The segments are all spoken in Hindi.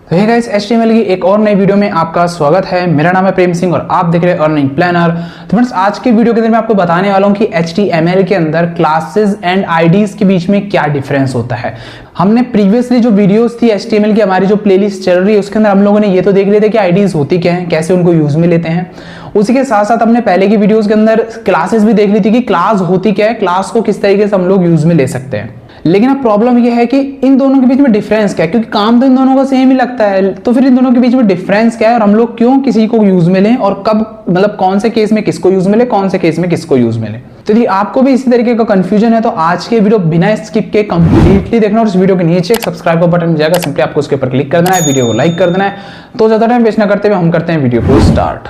तो हे गाइस, HTML की एक और नई वीडियो में आपका स्वागत है। मेरा नाम है प्रेम सिंह और आप देख रहे हैं अर्निंग प्लानर। तो फ्रेंड्स, आज की वीडियो के अंदर मैं आपको बताने वाला हूं कि HTML के अंदर क्लासेस एंड आईडीज के बीच में क्या डिफरेंस होता है। हमने प्रीवियसली जो वीडियोस थी HTML की, हमारी जो प्लेलिस्ट चल रही है उसके अंदर हम लोगों ने ये तो देख लिए थे कि आईडीज होती क्या है, कैसे उनको यूज में लेते हैं। उसी के साथ साथ हमने पहले की वीडियोस के अंदर क्लासेस भी देख ली थी कि क्लास होती क्या है, क्लास को किस तरीके से हम लोग यूज में ले सकते हैं। लेकिन अब प्रॉब्लम यह है कि इन दोनों के बीच में डिफरेंस क्या है, क्योंकि काम तो इन दोनों का सेम ही लगता है। तो फिर इन दोनों के बीच में डिफरेंस क्या है और हम लोग क्यों किसी को यूज में लें और कब, मतलब कौन से केस में किसको यूज में लें, कौन से केस में किसको यूज में लें। तो यदि आपको भी इसी तरीके का कंफ्यूजन है तो आज के वीडियो बिना स्किप के कंप्लीटली देखना और इस वीडियो के नीचे एक सब्सक्राइब का बटन मिल जाएगा, सिंपली आपको उसके ऊपर क्लिक कर देना है, वीडियो को लाइक कर देना है। तो ज्यादा टाइम वेस्ट ना करते हुए हम करते हैं वीडियो को स्टार्ट।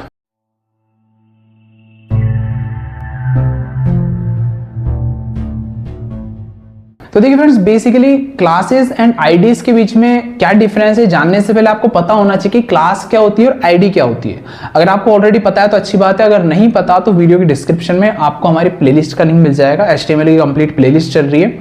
तो देखिए friends, basically classes and IDs के बीच में क्या डिफरेंस है, जानने से पहले आपको पता होना चाहिए कि क्लास क्या होती है और आईडी क्या होती है। अगर आपको ऑलरेडी पता है तो अच्छी बात है, अगर नहीं पता तो वीडियो की डिस्क्रिप्शन में आपको हमारी प्लेलिस्ट का लिंक मिल जाएगा। HTML की कंप्लीट प्लेलिस्ट चल रही है,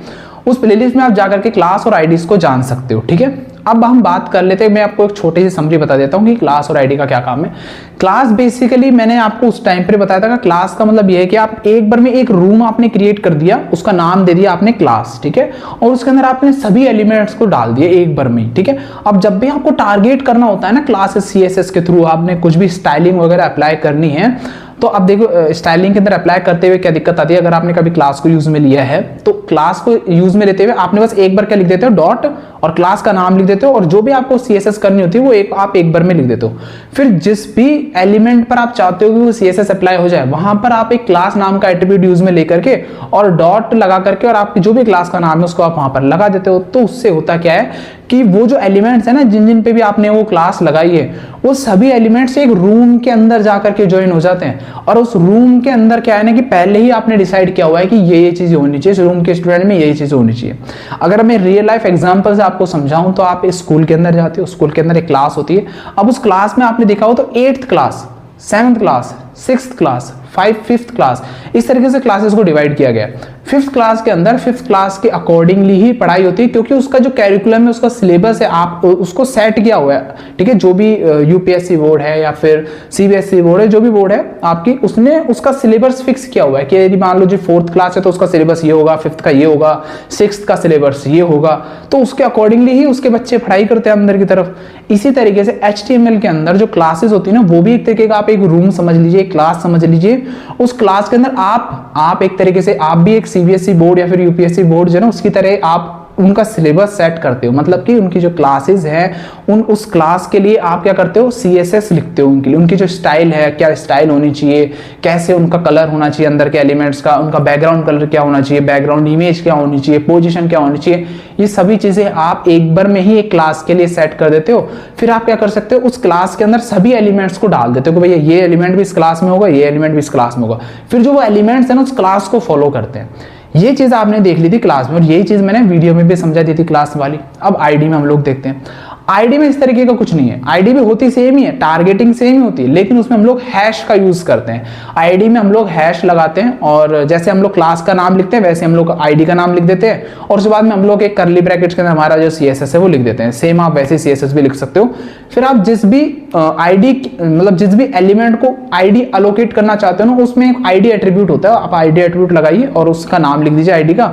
उस प्लेलिस्ट में आप जाकर के क्लास और आईडीज को जान सकते हो। ठीक है, अब हम बात कर लेते हैं। मैं आपको एक छोटी सी समरी बता देता हूं कि क्लास और आईडी का क्या काम है। क्लास बेसिकली मैंने आपको उस टाइम पर बताया था कि क्लास का मतलब यह है कि आप एक बार में एक रूम आपने क्रिएट कर दिया, उसका नाम दे दिया आपने क्लास, ठीक है, और उसके अंदर आपने सभी एलिमेंट्स को डाल दिए एक बार में। ठीक है, अब जब भी आपको टारगेट करना होता है ना क्लासेस CSS के थ्रू, आपने कुछ भी स्टाइलिंग वगैरह अप्लाई करनी है, तो अब देखो स्टाइलिंग के अंदर अप्लाई करते हुए क्या दिक्कत आती है। अगर आपने कभी क्लास को यूज में लिया है तो क्लास को यूज में लेते हुए आपने बस एक बार क्या लिख देते हो, डॉट, और क्लास का नाम लिख देते हो, और जो भी आपको CSS करनी होती है वो आप एक बार में लिख देते हो। फिर जिस भी एलिमेंट पर आप चाहते हो कि वो CSS अप्लाई हो जाए, वहां पर आप एक क्लास नाम का एट्रीब्यूट यूज में लेकर के और डॉट लगा करके और आपकी जो भी क्लास का नाम है उसको आप वहां पर लगा देते हो। तो उससे होता क्या है कि वो जो एलिमेंट्स है ना, जिन जिन पे भी आपने वो क्लास लगाई है, वो सभी एलिमेंट्स एक रूम के अंदर जाकर के ज्वाइन हो जाते हैं। और उस रूम के अंदर क्या है ना कि पहले ही आपने डिसाइड किया हुआ है कि ये चीजें होनी चाहिए, इस रूम के स्टूडेंट में यही चीजें होनी चाहिए। अगर मैं रियल लाइफ एग्जांपल से आपको समझाऊं तो आप स्कूल के अंदर जाते हो, स्कूल के अंदर एक क्लास होती है। अब उस क्लास में आपने देखा हो तो 8th class, 7th class, 6th class, 5th class, इस तरीके से क्लासेस को डिवाइड किया गया। 5th क्लास के अंदर 5th क्लास के अकॉर्डिंगली ही पढ़ाई होती है, क्योंकि उसका जो कैरिकुलम है, उसका सिलेबस है, आप उसको सेट किया हुआ है। ठीक है, जो भी UPSC बोर्ड है या फिर CBSE बोर्ड है, जो भी बोर्ड है आपकी, उसने उसका सिलेबस फिक्स किया हुआ है कि यदि मान लो जी 4th क्लास है तो उसका सिलेबस ये होगा, 5th का ये होगा, 6th का सिलेबस ये होगा। तो उसके अकॉर्डिंगली ही उसके बच्चे पढ़ाई करते हैं अंदर की तरफ। इसी तरीके से HTML के अंदर जो क्लासेस होती है ना, वो भी एक तरीके का आप एक रूम समझ लीजिए, क्लास समझ लीजिए। उस क्लास के अंदर आप एक तरीके से, आप भी एक CBSE बोर्ड या फिर UPSC बोर्ड जो है ना, उसकी तरह आप उनका सिलेबस सेट करते हो। मतलब कि उनकी जो क्लासेस हैं, उस क्लास के लिए आप क्या करते हो, CSS लिखते हो उनके लिए। उनकी जो स्टाइल है, क्या स्टाइल होनी चाहिए, कैसे उनका कलर होना चाहिए अंदर के एलिमेंट्स का, उनका बैकग्राउंड कलर क्या होना चाहिए, बैकग्राउंड इमेज क्या होनी चाहिए, पोजीशन क्या होनी चाहिए, ये सभी चीजें आप एक बार में ही एक क्लास के लिए सेट कर देते हो। फिर आप क्या कर सकते हो, उस क्लास के अंदर सभी एलिमेंट्स को डाल देते हो कि भैया ये एलिमेंट भी इस क्लास में होगा, ये एलिमेंट भी इस क्लास में होगा। फिर जो वो एलिमेंट्स है ना, उस क्लास को फॉलो करते हैं। ये चीज आपने देख ली थी क्लास में, और यही चीज मैंने वीडियो में भी समझा दी थी क्लास वाली। अब आईडी में हम लोग देखते हैं। आईडी में इस तरीके का कुछ नहीं है। आईडी भी होती सेम ही है, टारगेटिंग सेम ही होती है, लेकिन उसमें हम लोग हैश का यूज करते हैं। आईडी में हम लोग हैश लगाते हैं, और जैसे हम लोग क्लास का नाम लिखते हैं वैसे हम लोग आईडी का नाम लिख देते हैं, और उसके बाद में हम लोग एक कर्ली ब्रैकेट्स के अंदर हमारा जो CSS है वो लिख देते हैं। सेम आप वैसे CSS भी लिख सकते हो। फिर आप जिस भी आईडी, मतलब जिस भी एलिमेंट को आईडी अलोकेट करना चाहते हो ना, उसमें एक आईडी एट्रीब्यूट होता है। आप आईडी एट्रीब्यूट लगाइए और उसका नाम लिख दीजिए आईडी का।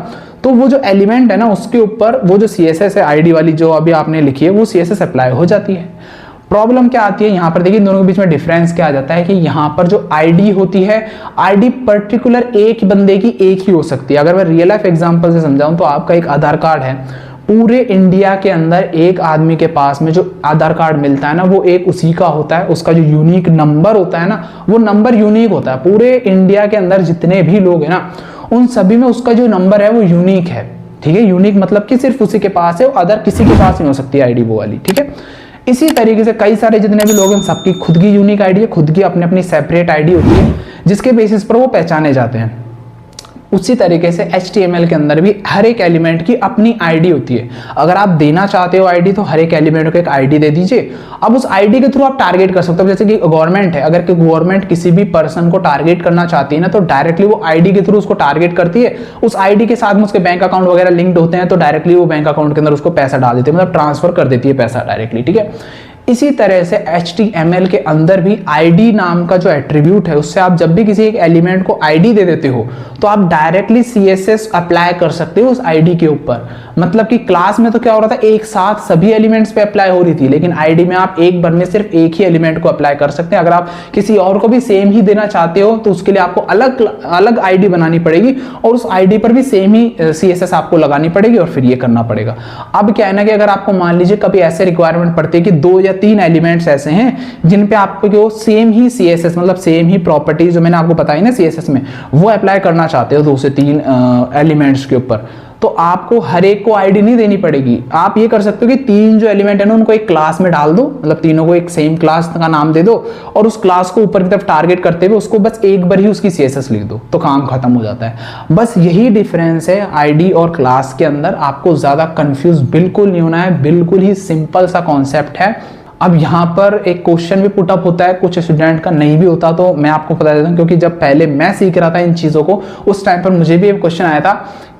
तो वो जो एलिमेंट है ना, उसके ऊपर वो जो CSS है आईडी वाली जो अभी आपने लिखी है, वो CSS अप्लाई हो जाती है। प्रॉब्लम क्या आती है यहाँ पर, देखिए दोनों के बीच में डिफरेंस क्या आ जाता है कि यहाँ पर जो आईडी होती है, आईडी पर्टिकुलर एक बंदे की एक ही हो सकती है। अगर मैं रियल लाइफ एग्जांपल से समझाऊं तो आपका एक आधार कार्ड है, पूरे इंडिया के अंदर एक आदमी के पास में जो आधार कार्ड मिलता है ना, वो एक उसी का होता है। उसका जो यूनिक नंबर होता है ना, वो नंबर यूनिक होता है। पूरे इंडिया के अंदर जितने भी लोग हैं ना, उन सभी में उसका जो नंबर है वो यूनिक है। ठीक है, यूनिक मतलब कि सिर्फ उसी के पास है, अदर किसी के पास नहीं हो सकती आईडी वो वाली। ठीक है, इसी तरीके से कई सारे जितने भी लोग हैं, सबकी खुद की यूनिक आईडी है, खुद की अपनी अपनी सेपरेट आईडी होती है, जिसके बेसिस पर वो पहचाने जाते हैं। उसी तरीके से HTML के अंदर भी हर एक एलिमेंट की अपनी आईडी होती है। अगर आप देना चाहते हो आईडी तो हर एक एलिमेंट को एक आईडी दे दीजिए। अब उस आईडी के थ्रू आप टारगेट कर सकते हो। जैसे कि गवर्नमेंट है, अगर गवर्नमेंट किसी भी पर्सन को टारगेट करना चाहती है ना, तो डायरेक्टली वो आईडी के थ्रू उसको टारगेट करती है। उस आईडी के साथ में उसके बैंक अकाउंट वगैरह लिंक्ड होते हैं, तो डायरेक्टली वो बैंक अकाउंट के अंदर उसको पैसा डाल देती है, मतलब ट्रांसफर कर देती है पैसा डायरेक्टली, ठीक है। इसी तरह से HTML के अंदर भी आईडी नाम का जो एट्रीब्यूट है, उससे आप जब भी किसी एक एलिमेंट को आईडी दे देते हो तो आप डायरेक्टली CSS अप्लाई कर सकते हो उस आईडी के ऊपर। मतलब कि क्लास में तो क्या हो रहा था, एक साथ सभी एलिमेंट्स पे अप्लाई हो रही थी, लेकिन आईडी में आप एक बार में सिर्फ एक ही एलिमेंट को अप्लाई कर सकते हैं। अगर आप किसी और को भी सेम ही देना चाहते हो तो उसके लिए आपको अलग अलग आईडी बनानी पड़ेगी और उस आईडी पर भी सेम ही CSS आपको लगानी पड़ेगी और फिर ये करना पड़ेगा। अब क्या है ना कि अगर आपको मान लीजिए कभी ऐसे रिक्वायरमेंट पड़ती है कि 2 या 3 एलिमेंट्स ऐसे हैं जिन पे आपको सेम ही CSS, मतलब सेम ही प्रॉपर्टीज जो मैंने आपको बताई ना CSS में, वो अप्लाई करना चाहते हो 2 से 3 एलिमेंट्स के ऊपर, तो आपको हर एक को आईडी नहीं देनी पड़ेगी। आप ये कर सकते हो कि 3 जो एलिमेंट है ना उनको एक क्लास में डाल दो, मतलब तीनों को एक सेम क्लास का नाम दे दो और उस क्लास को ऊपर की तरफ टारगेट करते हुए उसको बस एक बार ही उसकी CSS लिख दो, तो काम खत्म हो जाता है। बस यही डिफरेंस है आईडी और क्लास के अंदर। आपको ज्यादा कंफ्यूज बिल्कुल नहीं होना है, बिल्कुल ही सिंपल सा कॉन्सेप्ट है। अब यहाँ पर एक क्वेश्चन भी पुटअप होता है, कुछ स्टूडेंट का नहीं भी होता, तो मैं आपको बता देता हूँ, क्योंकि जब पहले मैं सीख रहा था इन चीज़ों को उस टाइम पर मुझे भी एक क्वेश्चन आया था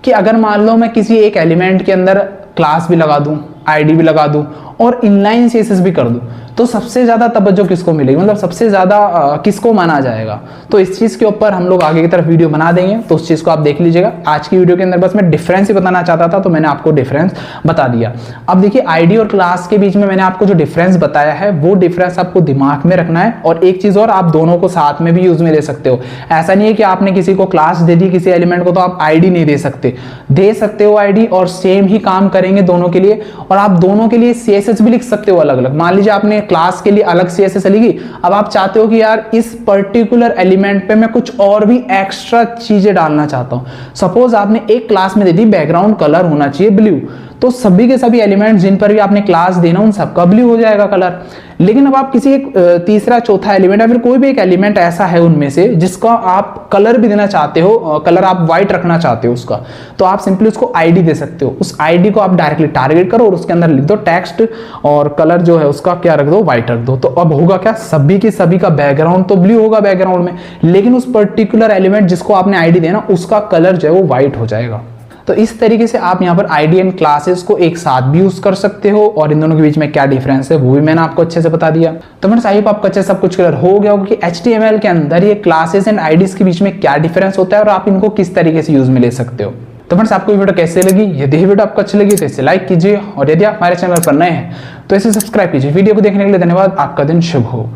कि अगर मान लो मैं किसी एक एलिमेंट के अंदर क्लास भी लगा दूं, आईडी भी लगा दूं और इनलाइन CSS भी कर दूं, तो सबसे ज्यादा तवज्जो किसको मिलेगी, मतलब सबसे ज्यादा किसको माना जाएगा। तो इस चीज के ऊपर हम लोग आगे की तरफ वीडियो बना देंगे, तो उस चीज को आप देख लीजिएगा। आज की वीडियो के अंदर बस मैं डिफरेंस ही बताना चाहता था, तो मैंने आपको डिफरेंस बता दिया। अब देखिए आईडी और क्लास के बीच में मैंने आपको जो डिफरेंस बताया है वो डिफरेंस आपको दिमाग में रखना है। और एक चीज और, आप दोनों को साथ में भी यूज में ले सकते हो। ऐसा नहीं है कि आपने किसी को क्लास दे दी किसी एलिमेंट को तो आप आईडी नहीं दे सकते, दे सकते हो आईडी और सेम ही काम करेंगे दोनों के लिए। और आप दोनों के लिए CSS भी लिख सकते हो अलग अलग। मान लीजिए आपने क्लास के लिए अलग CSS लिखी, अब आप चाहते हो कि यार इस पर्टिकुलर एलिमेंट पे मैं कुछ और भी एक्स्ट्रा चीजें डालना चाहता हूं। सपोज आपने एक क्लास में दे दी बैकग्राउंड कलर होना चाहिए ब्लू, तो सभी के सभी एलिमेंट जिन पर भी आपने क्लास देना उन सबका ब्लू हो जाएगा कलर। लेकिन अब आप किसी एक तीसरा चौथा एलिमेंट या फिर कोई भी एक एलिमेंट ऐसा है उनमें से जिसका आप कलर भी देना चाहते हो, कलर आप व्हाइट रखना चाहते हो उसका, तो आप सिंपली उसको आईडी दे सकते हो। उस आईडी को आप डायरेक्टली टारगेट करो और उसके अंदर लिख दो टेक्स्ट और कलर जो है उसका क्या रख दो, व्हाइट रख दो। तो अब होगा क्या, सभी के सभी का बैकग्राउंड तो ब्लू होगा बैकग्राउंड में, लेकिन उस पर्टिकुलर एलिमेंट जिसको आपने आईडी देना उसका कलर जो है वो व्हाइट हो जाएगा। तो इस तरीके से आप यहाँ पर आईडी एंड क्लासेस को एक साथ भी यूज कर सकते हो और इन दोनों के बीच में क्या डिफरेंस है वो भी मैंने आपको अच्छे से बता दिया। तो फ्रेंड्स आई होप आपको अच्छे सब कुछ क्लियर हो गया होगा कि HTML के अंदर ये क्लासेस एंड आईडीज के बीच में क्या डिफरेंस होता है और आप इनको किस तरीके से यूज में ले सकते हो। तो फ्रेंड्स आपको ये वीडियो कैसे लगी, यदि ये वीडियो आपको अच्छी लगी तो इसे लाइक कीजिए और यदि आप हमारे चैनल पर नए हैं तो इसे सब्सक्राइब कीजिए। वीडियो को देखने के लिए धन्यवाद, आपका दिन शुभ हो।